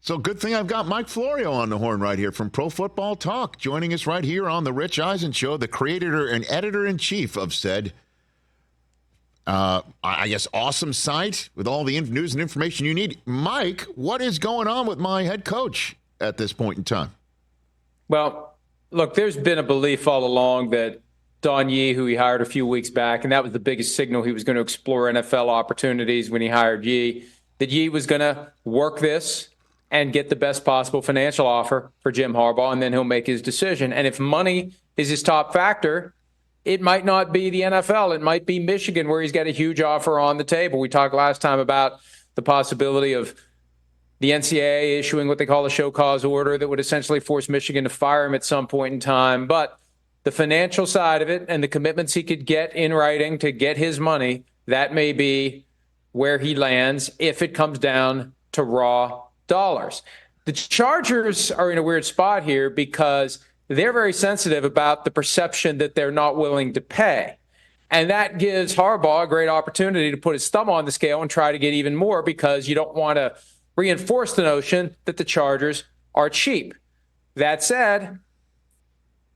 So good thing I've got Mike Florio on the horn right here from Pro Football Talk, joining us right here on the Rich Eisen Show, the creator and editor-in-chief of said, I guess, awesome site with all the news and information you need. Mike, what is going on with my head coach at this point in time? Well, look, there's been a belief all along that Don Yee, who he hired a few weeks back, and that was the biggest signal he was going to explore NFL opportunities when he hired Yee, that Yee was going to work this and get the best possible financial offer for Jim Harbaugh, and then he'll make his decision. And if money is his top factor, it might not be the NFL. It might be Michigan, where he's got a huge offer on the table. We talked last time about the possibility of the NCAA issuing what they call a show cause order that would essentially force Michigan to fire him at some point in time. But the financial side of it and the commitments he could get in writing to get his money, that may be where he lands if it comes down to raw dollars. The Chargers are in a weird spot here because they're very sensitive about the perception that they're not willing to pay. And that gives Harbaugh a great opportunity to put his thumb on the scale and try to get even more, because you don't want to reinforce the notion that the Chargers are cheap. That said,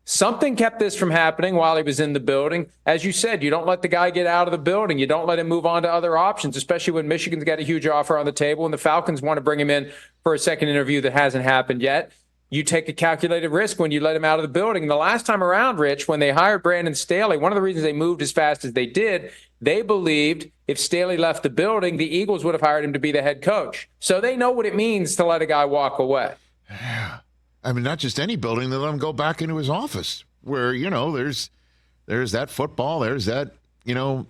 something kept this from happening while he was in the building. As you said, you don't let the guy get out of the building. You don't let him move on to other options, especially when Michigan's got a huge offer on the table and the Falcons want to bring him in for a second interview that hasn't happened yet. You take a calculated risk when you let him out of the building. And the last time around, Rich, when they hired Brandon Staley, one of the reasons they moved as fast as they did, they believed if Staley left the building, the Eagles would have hired him to be the head coach. So they know what it means to let a guy walk away. Yeah. I mean, not just any building. They let him go back into his office where, there's that football, there's that,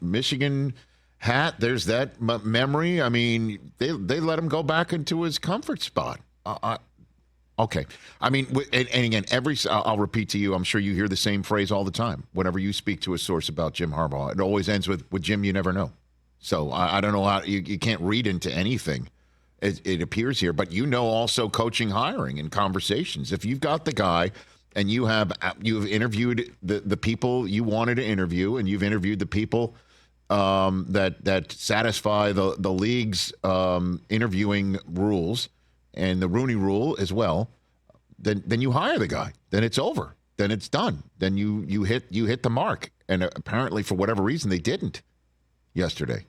Michigan hat, there's that memory. I mean, they let him go back into his comfort spot. Okay. I mean, and again, I'll repeat to you, I'm sure you hear the same phrase all the time whenever you speak to a source about Jim Harbaugh. It always ends with Jim, you never know. So I don't know how you can't read into anything. It appears here, but also coaching, hiring, and conversations. If you've got the guy and you've interviewed the people you wanted to interview, and you've interviewed the people that satisfy the league's interviewing rules and the Rooney Rule as well, then you hire the guy. Then it's over. Then it's done. Then you hit the mark. And apparently, for whatever reason, they didn't yesterday.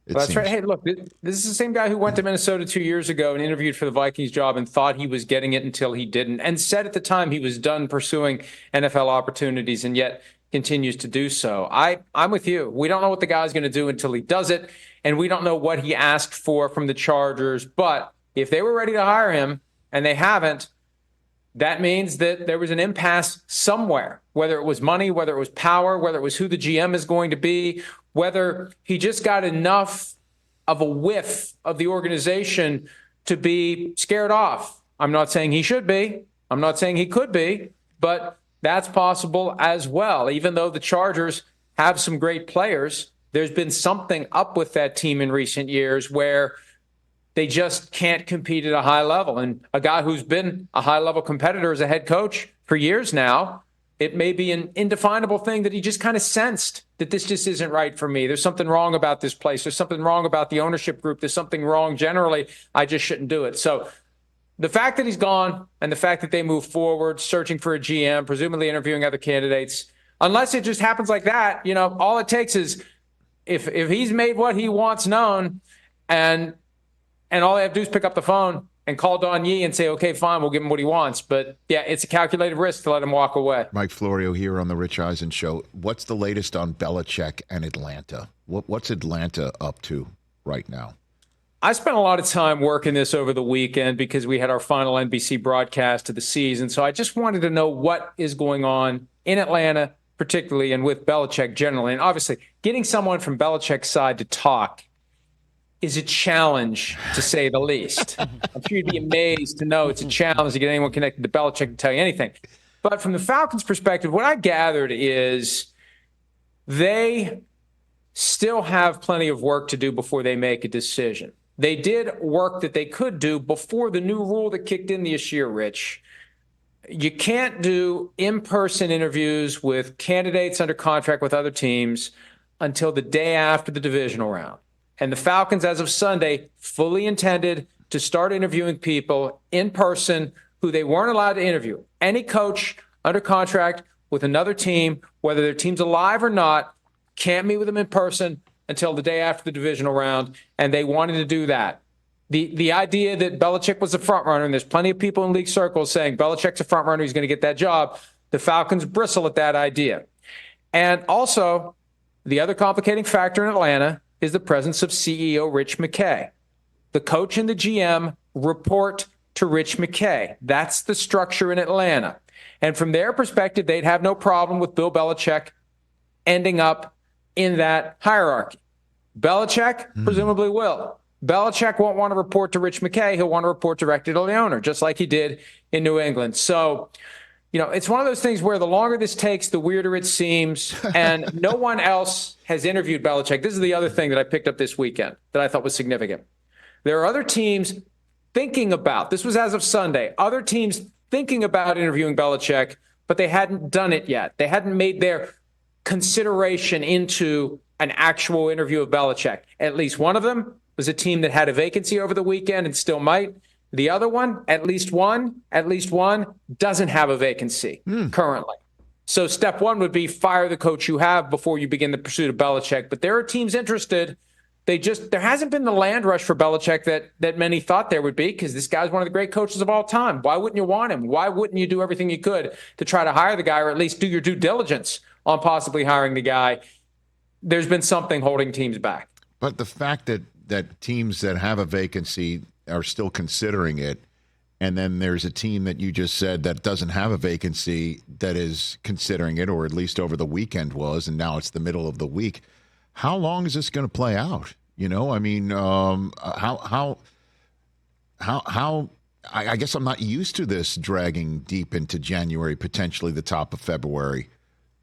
That's right. Hey, look, this is the same guy who went to Minnesota 2 years ago and interviewed for the Vikings job and thought he was getting it until he didn't, and said at the time he was done pursuing NFL opportunities, and yet continues to do so. I'm with you. We don't know what the guy's going to do until he does it, and we don't know what he asked for from the Chargers. But if they were ready to hire him and they haven't, that means that there was an impasse somewhere, whether it was money, whether it was power, whether it was who the GM is going to be, whether he just got enough of a whiff of the organization to be scared off. I'm not saying he should be. I'm not saying he could be, but that's possible as well. Even though the Chargers have some great players, there's been something up with that team in recent years where they just can't compete at a high level. And a guy who's been a high-level competitor as a head coach for years now, it may be an indefinable thing that he just kind of sensed that this just isn't right for me. There's something wrong about this place. There's something wrong about the ownership group. There's something wrong generally. I just shouldn't do it. So the fact that he's gone and the fact that they move forward, searching for a GM, presumably interviewing other candidates, unless it just happens like that, all it takes is if he's made what he wants known and all they have to do is pick up the phone and call Don Yee and say, okay, fine, we'll give him what he wants. But, yeah, it's a calculated risk to let him walk away. Mike Florio here on the Rich Eisen Show. What's the latest on Belichick and Atlanta? What's Atlanta up to right now? I spent a lot of time working this over the weekend because we had our final NBC broadcast of the season. So I just wanted to know what is going on in Atlanta, particularly, and with Belichick generally. And obviously, getting someone from Belichick's side to talk is a challenge, to say the least. I'm sure you'd be amazed to know it's a challenge to get anyone connected to Belichick to tell you anything. But from the Falcons' perspective, what I gathered is they still have plenty of work to do before they make a decision. They did work that they could do before the new rule that kicked in this year, Rich. You can't do in-person interviews with candidates under contract with other teams until the day after the divisional round. And the Falcons, as of Sunday, fully intended to start interviewing people in person who they weren't allowed to interview. Any coach under contract with another team, whether their team's alive or not, can't meet with them in person until the day after the divisional round, and they wanted to do that. The idea that Belichick was a front runner, and there's plenty of people in league circles saying Belichick's a front runner, he's going to get that job. The Falcons bristle at that idea. And also, the other complicating factor in Atlanta is the presence of CEO Rich McKay. The coach and the GM report to Rich McKay. That's the structure in Atlanta. And from their perspective, they'd have no problem with Bill Belichick ending up in that hierarchy. Belichick presumably will. Belichick won't want to report to Rich McKay. He'll want to report directly to the owner, just like he did in New England. So, it's one of those things where the longer this takes, the weirder it seems. And no one else has interviewed Belichick. This is the other thing that I picked up this weekend that I thought was significant. There are other teams thinking about, this was as of Sunday, other teams thinking about interviewing Belichick, but they hadn't done it yet. They hadn't made their consideration into an actual interview of Belichick. At least one of them was a team that had a vacancy over the weekend and still might. The other one, at least one, doesn't have a vacancy currently. So step one would be fire the coach you have before you begin the pursuit of Belichick. But there are teams interested. There hasn't been the land rush for Belichick that many thought there would be, because this guy's one of the great coaches of all time. Why wouldn't you want him? Why wouldn't you do everything you could to try to hire the guy, or at least do your due diligence on possibly hiring the guy? There's been something holding teams back. But the fact that teams that have a vacancy are still considering it, and then there's a team that you just said that doesn't have a vacancy that is considering it, or at least over the weekend was, and now it's the middle of the week. How long is this going to play out? I guess I'm not used to this dragging deep into January, potentially the top of February,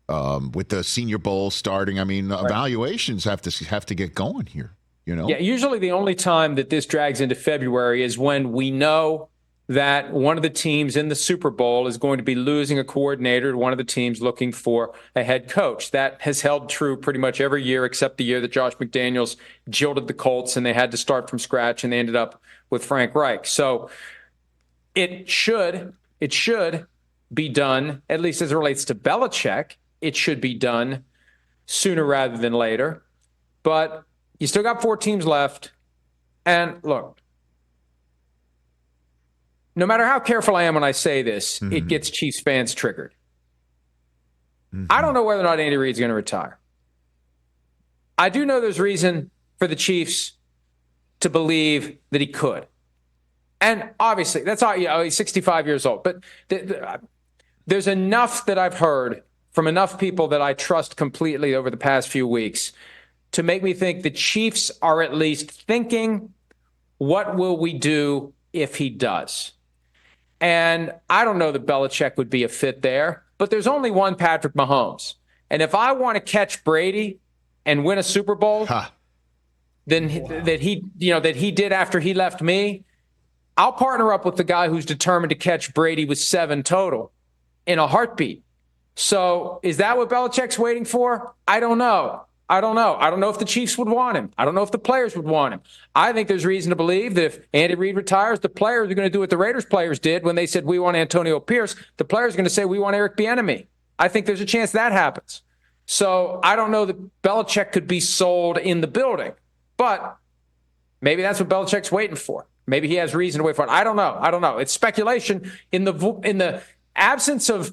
with the Senior Bowl starting. I mean, right. Evaluations have to get going here. Yeah, usually the only time that this drags into February is when we know that one of the teams in the Super Bowl is going to be losing a coordinator to one of the teams looking for a head coach. That has held true pretty much every year, except the year that Josh McDaniels jilted the Colts and they had to start from scratch and they ended up with Frank Reich. So it should be done, at least as it relates to Belichick. It should be done sooner rather than later. But you still got 4 teams left. And look, no matter how careful I am when I say this, it gets Chiefs fans triggered. I don't know whether or not Andy Reid's going to retire. I do know there's reason for the Chiefs to believe that he could. And obviously, that's all, he's 65 years old. But there's enough that I've heard from enough people that I trust completely over the past few weeks to make me think the Chiefs are at least thinking, what will we do if he does? And I don't know that Belichick would be a fit there, but there's only one Patrick Mahomes. And if I want to catch Brady and win a Super Bowl, that he did after he left me, I'll partner up with the guy who's determined to catch Brady with 7 total in a heartbeat. So is that what Belichick's waiting for? I don't know. I don't know if the Chiefs would want him. I don't know if the players would want him. I think there's reason to believe that if Andy Reid retires, the players are going to do what the Raiders players did when they said, we want Antonio Pierce. The players are going to say, we want Eric Bieniemy. I think there's a chance that happens. So I don't know that Belichick could be sold in the building, but maybe that's what Belichick's waiting for. Maybe he has reason to wait for it. I don't know. It's speculation. In the absence of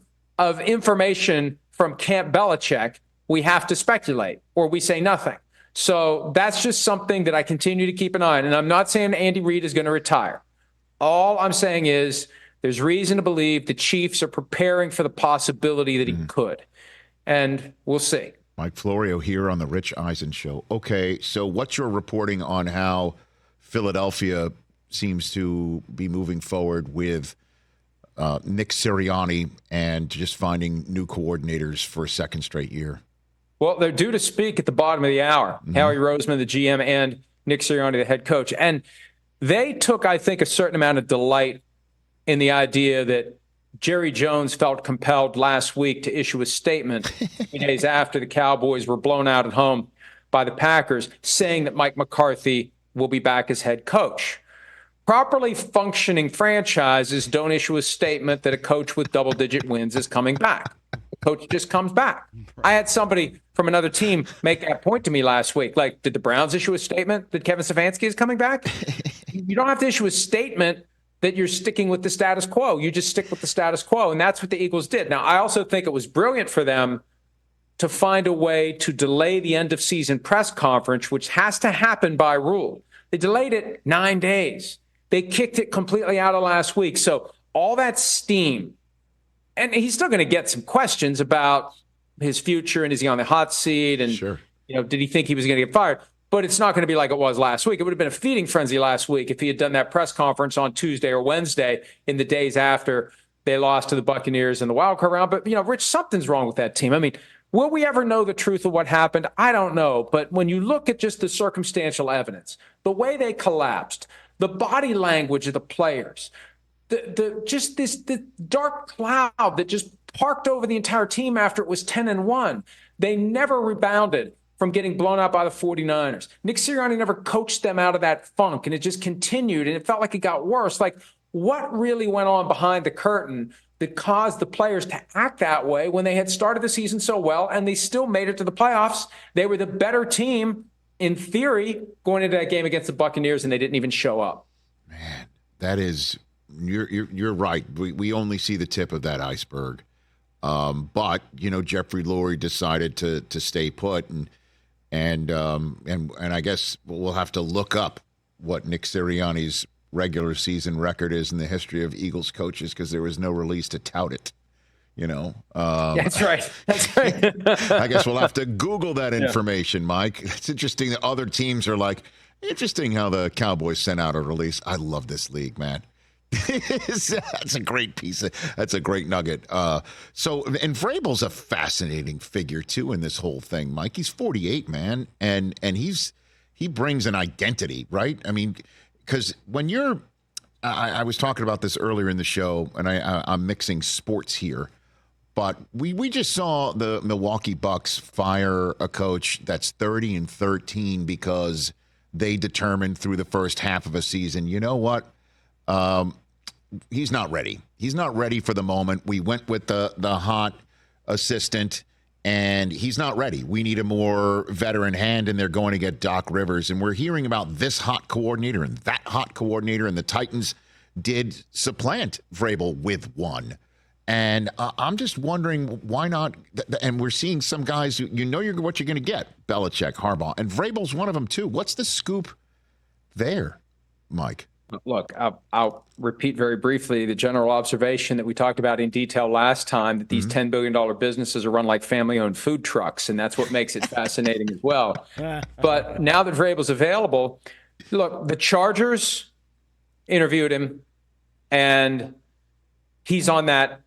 information from Camp Belichick, we have to speculate or we say nothing. So that's just something that I continue to keep an eye on. And I'm not saying Andy Reid is going to retire. All I'm saying is there's reason to believe the Chiefs are preparing for the possibility that he could. And we'll see. Mike Florio here on the Rich Eisen Show. Okay, so what's your reporting on how Philadelphia seems to be moving forward with Nick Sirianni and just finding new coordinators for a second straight year? Well, they're due to speak at the bottom of the hour. Howie Roseman, the GM, and Nick Sirianni, the head coach. And they took, I think, a certain amount of delight in the idea that Jerry Jones felt compelled last week to issue a statement 3 days after the Cowboys were blown out at home by the Packers, saying that Mike McCarthy will be back as head coach. properly functioning franchises don't issue a statement that a coach with double-digit wins is coming back. The coach just comes back. I had somebody from another team make that point to me last week. Like, did the Browns issue a statement that Kevin Stefanski is coming back? You don't have to issue a statement that you're sticking with the status quo. You just stick with the status quo, and that's what the Eagles did. Now, I also think it was brilliant for them to find a way to delay the end-of-season press conference, which has to happen by rule. They delayed it 9 days. They kicked it completely out of last week. So all that steam, and he's still going to get some questions about his future and is he on the hot seat and Sure. Did he think he was going to get fired? But it's not going to be like it was last week. It would have been a feeding frenzy last week if he had done that press conference on Tuesday or Wednesday in the days after they lost to the Buccaneers in the wild card round. But, Rich, something's wrong with that team. I mean, will we ever know the truth of what happened? I don't know. But when you look at just the circumstantial evidence, the way they collapsed, the body language of the players, the dark cloud that just parked over the entire team after it was 10-1, they never rebounded from getting blown out by the 49ers. Nick Sirianni never coached them out of that funk, and it just continued, and it felt like it got worse. Like, what really went on behind the curtain that caused the players to act that way when they had started the season so well and they still made it to the playoffs? They were the better team, in theory, going into that game against the Buccaneers, and they didn't even show up. Man, that is, you're right. We only see the tip of that iceberg. But Jeffrey Lurie decided to stay put, and I guess we'll have to look up what Nick Sirianni's regular season record is in the history of Eagles coaches, because there was no release to tout it. That's right. That's right. I guess we'll have to Google that information, Mike. It's interesting that other teams are like, interesting how the Cowboys sent out a release. I love this league, man. That's a great piece. That's a great nugget. And Vrabel's a fascinating figure too in this whole thing, Mike. He's 48, man, and he brings an identity, right? I mean, because when you're, I was talking about this earlier in the show, and I'm mixing sports here, but we just saw the Milwaukee Bucks fire a coach that's 30-13 because they determined through the first half of a season, you know what? He's not ready. He's not ready for the moment. We went with the hot assistant, and he's not ready. We need a more veteran hand, and they're going to get Doc Rivers. And we're hearing about this hot coordinator and that hot coordinator, and the Titans did supplant Vrabel with one. And I'm just wondering why not. And we're seeing some guys, what you're going to get, Belichick, Harbaugh, and Vrabel's one of them too. What's the scoop there, Mike? Look, I'll repeat very briefly the general observation that we talked about in detail last time, that these $10 billion businesses are run like family-owned food trucks, and that's what makes it fascinating as well. But now that Vrabel's available, look, the Chargers interviewed him, and he's on that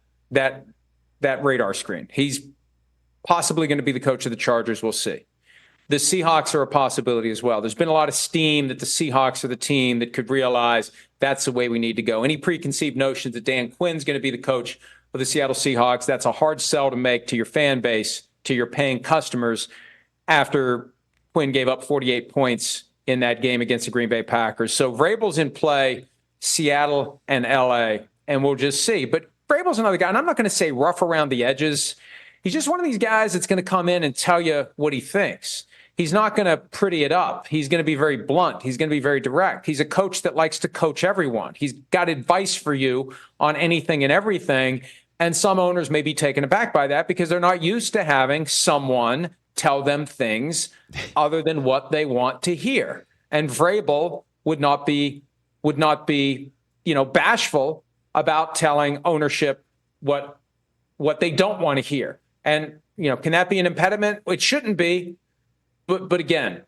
radar screen. He's possibly going to be the coach of the Chargers. We'll see. The Seahawks are a possibility as well. There's been a lot of steam that the Seahawks are the team that could realize that's the way we need to go. Any preconceived notions that Dan Quinn's going to be the coach of the Seattle Seahawks, that's a hard sell to make to your fan base, to your paying customers, after Quinn gave up 48 points in that game against the Green Bay Packers. So Vrabel's in play, Seattle and L.A., and we'll just see. But Vrabel's another guy, and I'm not going to say rough around the edges. He's just one of these guys that's going to come in and tell you what he thinks. He's not going to pretty it up. He's going to be very blunt. He's going to be very direct. He's a coach that likes to coach everyone. He's got advice for you on anything and everything. And some owners may be taken aback by that because they're not used to having someone tell them things other than what they want to hear. And Vrabel would not be, bashful about telling ownership what they don't want to hear. And, can that be an impediment? It shouldn't be. But again,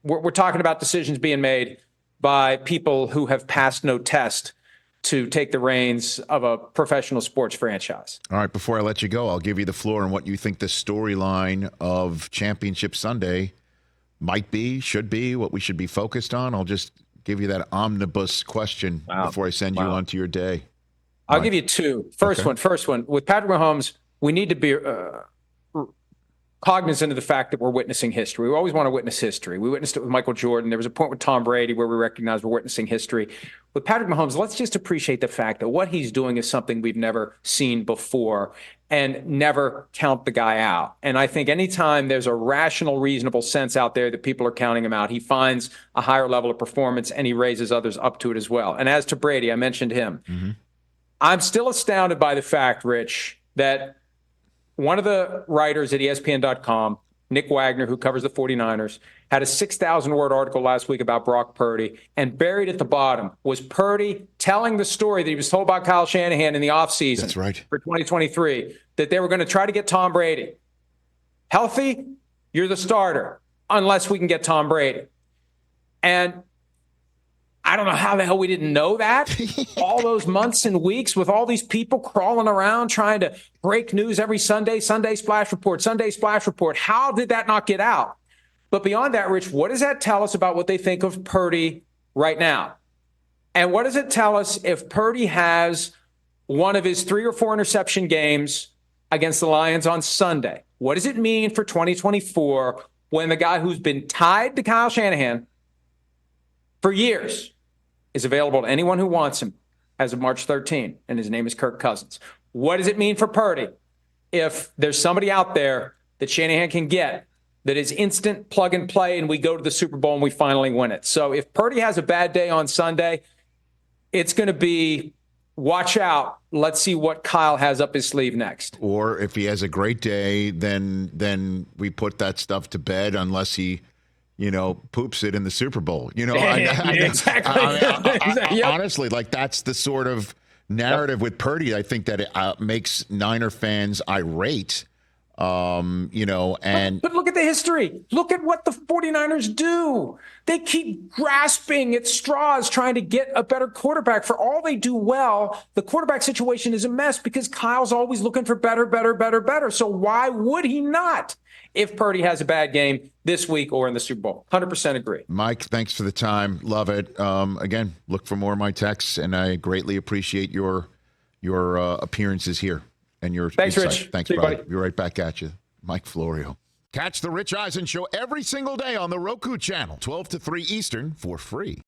we're talking about decisions being made by people who have passed no test to take the reins of a professional sports franchise. All right, before I let you go, I'll give you the floor on what you think the storyline of Championship Sunday might be, should be, what we should be focused on. I'll just give you that omnibus question before I send you on to your day. I'll give you two. First one. With Patrick Mahomes, we need to be cognizant of the fact that we're witnessing history. We always want to witness history. We witnessed it with Michael Jordan. There was a point with Tom Brady where we recognized we're witnessing history. With Patrick Mahomes, let's just appreciate the fact that what he's doing is something we've never seen before, and never count the guy out. And I think anytime there's a rational, reasonable sense out there that people are counting him out, he finds a higher level of performance and he raises others up to it as well. And as to Brady, I mentioned him. Mm-hmm. I'm still astounded by the fact, Rich, that one of the writers at ESPN.com, Nick Wagner, who covers the 49ers, had a 6,000-word article last week about Brock Purdy, and buried at the bottom was Purdy telling the story that he was told about Kyle Shanahan in the offseason. That's right. For 2023, that they were going to try to get Tom Brady. Healthy, you're the starter, unless we can get Tom Brady. And I don't know how the hell we didn't know that all those months and weeks with all these people crawling around trying to break news every Sunday, Sunday Splash Report, Sunday Splash Report. How did that not get out? But beyond that, Rich, what does that tell us about what they think of Purdy right now? And what does it tell us if Purdy has one of his 3 or 4 interception games against the Lions on Sunday? What does it mean for 2024 when the guy who's been tied to Kyle Shanahan for years is available to anyone who wants him as of March 13, and his name is Kirk Cousins? What does it mean for Purdy if there's somebody out there that Shanahan can get that is instant plug and play and we go to the Super Bowl and we finally win it? So if Purdy has a bad day on Sunday, it's going to be watch out. Let's see what Kyle has up his sleeve next. Or if he has a great day, then we put that stuff to bed unless he poops it in the Super Bowl. Exactly. Honestly, like that's the sort of narrative with Purdy. I think that it makes Niner fans irate. And but look at the history. Look at what the 49ers do. They keep grasping at straws trying to get a better quarterback. For all they do well, the quarterback situation is a mess because Kyle's always looking for better. So why would he not if Purdy has a bad game this week or in the Super Bowl? 100% agree. Mike, thanks for the time. Love it. Again, look for more of my texts, and I greatly appreciate your appearances here. And your Thanks, insight. Rich. Thanks, brother. Be right back at you. Mike Florio. Catch the Rich Eisen Show every single day on the Roku channel, 12 to 3 Eastern, for free.